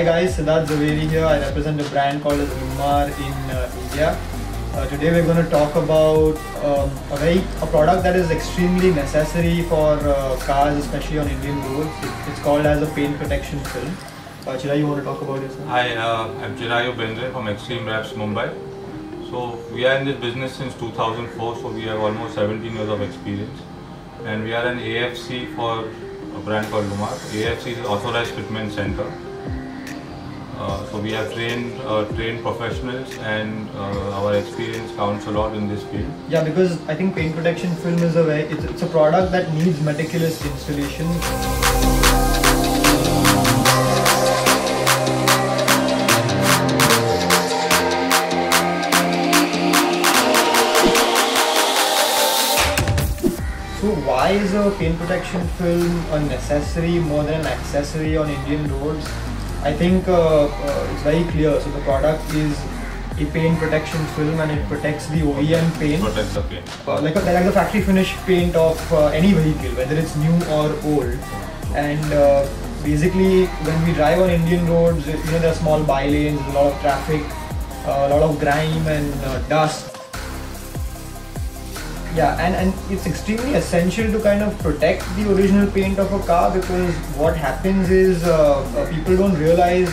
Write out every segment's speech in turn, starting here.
Hi guys, Siddharth Zaveri here. I represent a brand called Lumar in India. Today we're going to talk about a product that is extremely necessary for cars, especially on Indian roads. It's called as a paint protection film. Chirayu, you want to talk about this? Hi, I'm Chirayu Bendre from Extreme Wraps, Mumbai. So we are in this business since 2004, so we have almost 17 years of experience. And we are an AFC for a brand called Lumar. AFC is Authorized Fitment Center. So we have trained professionals, and our experience counts a lot in this field. Yeah, because I think paint protection film is it's a product that needs meticulous installation. So why is a paint protection film a necessary more than an accessory on Indian roads? I think it's very clear. So the product is a paint protection film, and it protects the OEM paint. Protects the paint. Like the factory finish paint of any vehicle, whether it's new or old. And basically, when we drive on Indian roads, there are small bylanes, a lot of traffic, a lot of grime and dust. Yeah, and it's extremely essential to kind of protect the original paint of a car, because what happens is people don't realize,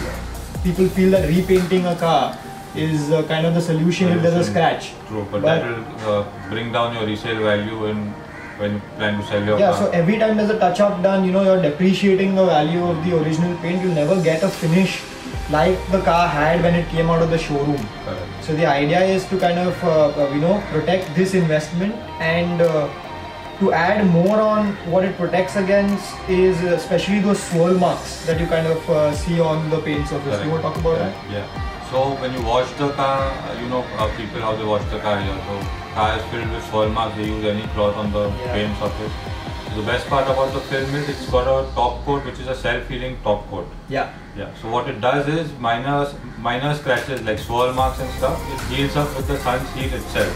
people feel that repainting a car is kind of the solution if there's a scratch. True, but that will bring down your resale value when you plan to sell your car. Yeah, so every time there's a touch-up done, you're depreciating the value of the original paint. You never get a finish like the car had when it came out of the showroom. Correct. So the idea is to kind of protect this investment, and to add more on what it protects against is especially those swirl marks that you kind of see on the paint surface. Correct. You want to talk about that? Yeah. So when you wash the car, people how they wash the car here. So car is filled with swirl marks. They use any cloth on the paint surface. The best part about the film is it's got a top coat, which is a self-healing top coat. Yeah. Yeah. So what it does is minor scratches like swirl marks and stuff, it heals up with the sun's heat itself.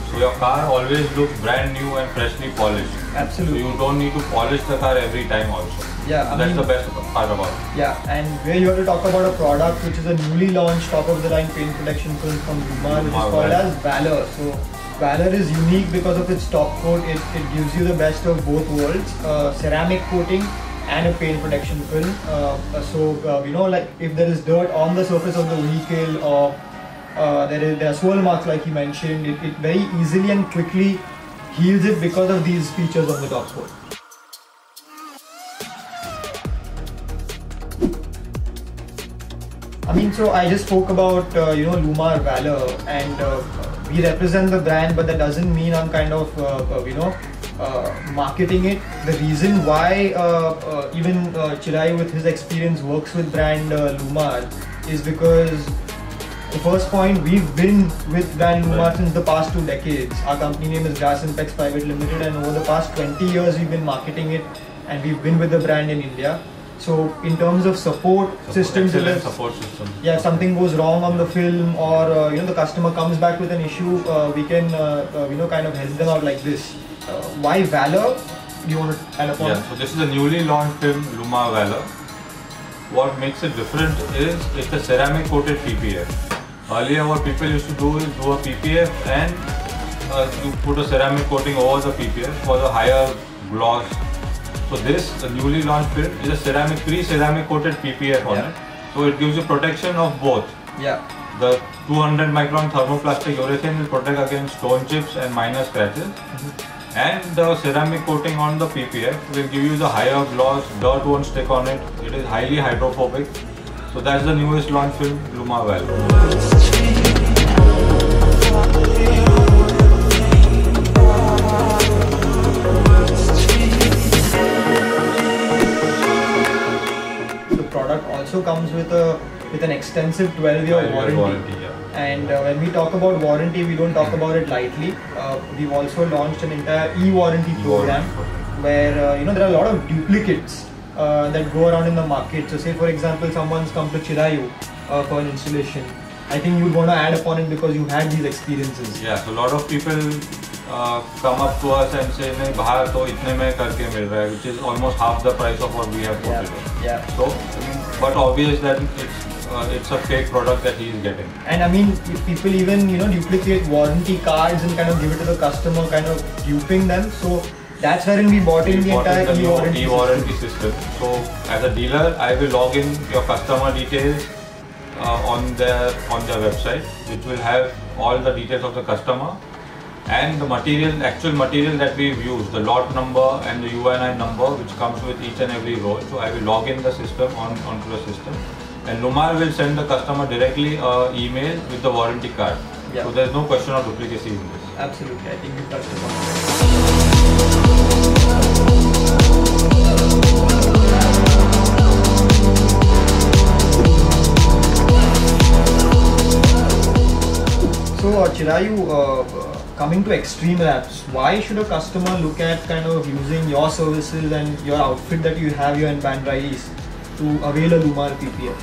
So your car always looks brand new and freshly polished. Absolutely. So you don't need to polish the car every time also. Yeah. So that's the best part about it. Yeah, and we're here to talk about a product which is a newly launched top-of-the-line paint protection film from Lumar, which is called as Valor. So Valor is unique because of its top coat. It gives you the best of both worlds, ceramic coating and a paint protection film. Like if there is dirt on the surface of the vehicle, or there are swirl marks like you mentioned, it very easily and quickly heals it because of these features of the top coat. So I just spoke about Lumar Valor, and we represent the brand, but that doesn't mean I'm kind of marketing it. The reason why even Chirayu with his experience works with brand Lumar is because the first point, we've been with brand Lumar since the past 2 decades. Our company name is Grass Impex Private Limited, and over the past 20 years we've been marketing it, and we've been with the brand in India. So in terms of support systems, excellent support system. Yeah, if something goes wrong on the film, or the customer comes back with an issue, we can kind of help them out like this. Why Valor? Do you want to add upon? Yeah, so this is a newly launched film, Lumar Valor. What makes it different is it's a ceramic coated PPF. Earlier what people used to do is do a PPF and you put a ceramic coating over the PPF for the higher gloss. So the newly launched film is a pre-ceramic coated PPF on it. So it gives you protection of both. Yeah. The 200 micron thermoplastic urethane will protect against stone chips and minor scratches. And the ceramic coating on the PPF will give you the higher gloss, dirt won't stick on it. It is highly hydrophobic. So that's the newest launch film, Lumar Valor. Also comes with an extensive 12-year warranty. And when we talk about warranty, we don't talk about it lightly. We've also launched an entire e-warranty program where there are a lot of duplicates that go around in the market. So say for example someone's come to Chirayu for an installation. I think you'd want to add upon it because you had these experiences. Yeah, so a lot of people come up to us and say नहीं बाहर तो इतने में करके मिल रहा है, which is almost half the price of what we have quoted. Yeah. So, but obvious that it's a fake product that he is getting. And I mean, if people even duplicate warranty cards and kind of give it to the customer, kind of duping them. So that's wherein we bought in the entire e-warranty system. So as a dealer, I will log in your customer details on their website, which will have all the details of the customer and the actual material that we've used, the lot number and the UNI number, which comes with each and every roll. So I will log in the system onto the system, and Lumar will send the customer directly an email with the warranty card. Yeah. So there's no question of duplicacy in this. Absolutely, I think you touched upon it. So Chirayu, coming to extreme wraps, why should a customer look at kind of using your services and your outfit that you have here in Bandra East to avail a Lumar PPF?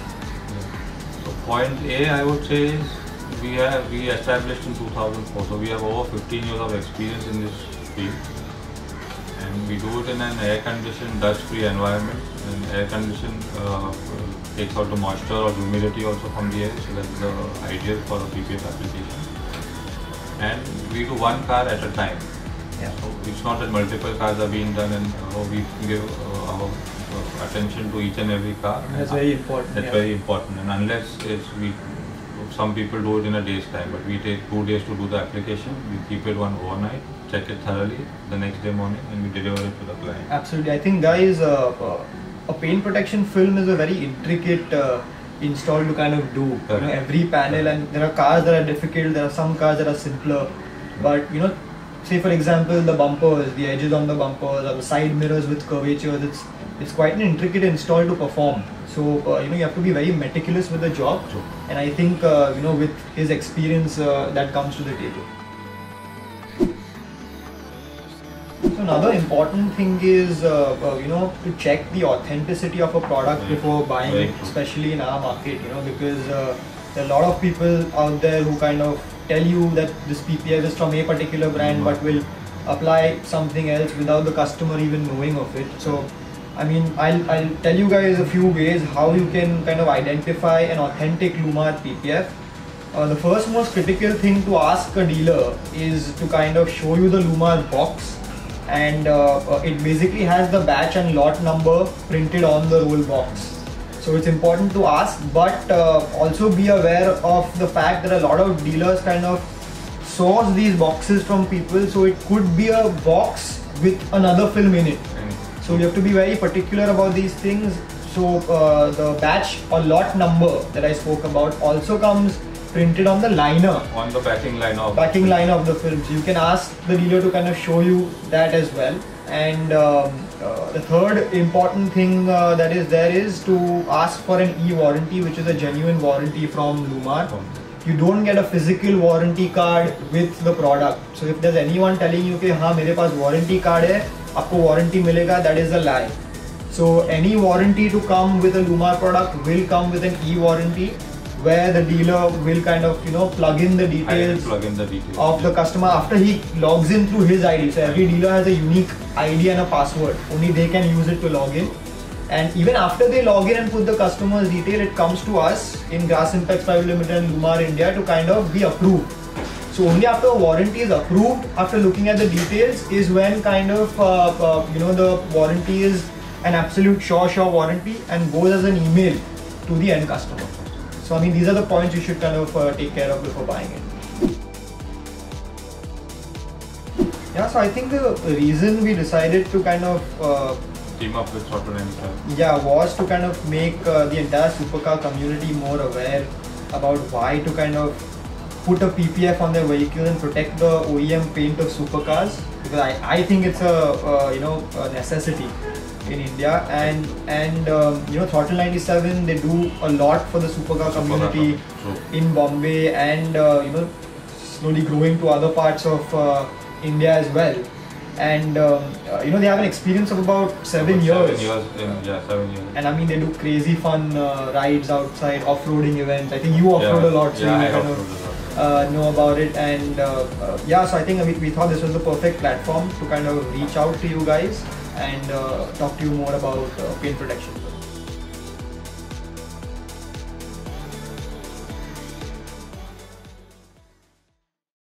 So point A, I would say, is we established in 2004, so we have over 15 years of experience in this field, and we do it in an air-conditioned, dust-free environment. And air-conditioned takes out the moisture or humidity also from the air, so that's ideal for a PPF application. And we do one car at a time. Yeah. So it's not that multiple cars are being done, and we give our attention to each and every car. That's very important. That's very important. And unless some people do it in a day's time, but we take 2 days to do the application. We keep it overnight, check it thoroughly the next day morning, and we deliver it to the client. Absolutely. I think, guys, a paint protection film is a very intricate install to kind of do. Every panel, and there are cars that are difficult, there are some cars that are simpler, but say for example the bumpers, the edges on the bumpers, or the side mirrors with curvatures, it's quite an intricate install to perform. So you have to be very meticulous with the job. True. And I think with his experience that comes to the table. So another important thing is to check the authenticity of a product before buying it, especially in our market, because there are a lot of people out there who kind of tell you that this PPF is from a particular brand but will apply something else without the customer even knowing of it. So I mean, I'll tell you guys a few ways how you can kind of identify an authentic Lumar PPF. The first most critical thing to ask a dealer is to kind of show you the Lumar box, and it basically has the batch and lot number printed on the roll box. So it's important to ask, but also be aware of the fact that a lot of dealers kind of source these boxes from people, so it could be a box with another film in it. So you have to be very particular about these things. So the batch or lot number that I spoke about also comes printed on the liner. On the backing liner of the film. So you can ask the dealer to kind of show you that as well. And the third important thing that is there is to ask for an e-warranty, which is a genuine warranty from Lumar. You don't get a physical warranty card with the product. So if there's anyone telling you कि हाँ मेरे पास warranty card है, आपको warranty मिलेगा, that is a lie. So any warranty to come with a Lumar product will come with an e-warranty, where the dealer will kind of plug in the details of the customer after he logs in through his ID. So every dealer has a unique ID and a password. Only they can use it to log in. And even after they log in and put the customer's detail, it comes to us in Grass Impex Private Limited and Lumar India to kind of be approved. So only after a warranty is approved, after looking at the details, is when kind of the warranty is an absolute sure warranty and goes as an email to the end customer. So I mean, these are the points you should kind of take care of before buying it. Yeah, so I think the reason we decided to kind of team up with Throttle 97. Yeah, was to kind of make the entire supercar community more aware about why to kind of put a PPF on their vehicle and protect the OEM paint of supercars, because I think it's a necessity in India, and Throttle 97, they do a lot for the supercar community in Bombay, and slowly growing to other parts of India as well. And they have an experience of about 7 years. 7 years. And I mean, they do crazy fun rides outside, off-roading events. I think you off-road a lot, so yeah, you I kind off-road of a lot. know about it. And yeah, so I think we thought this was the perfect platform to kind of reach out to you guys and talk to you more about paint protection.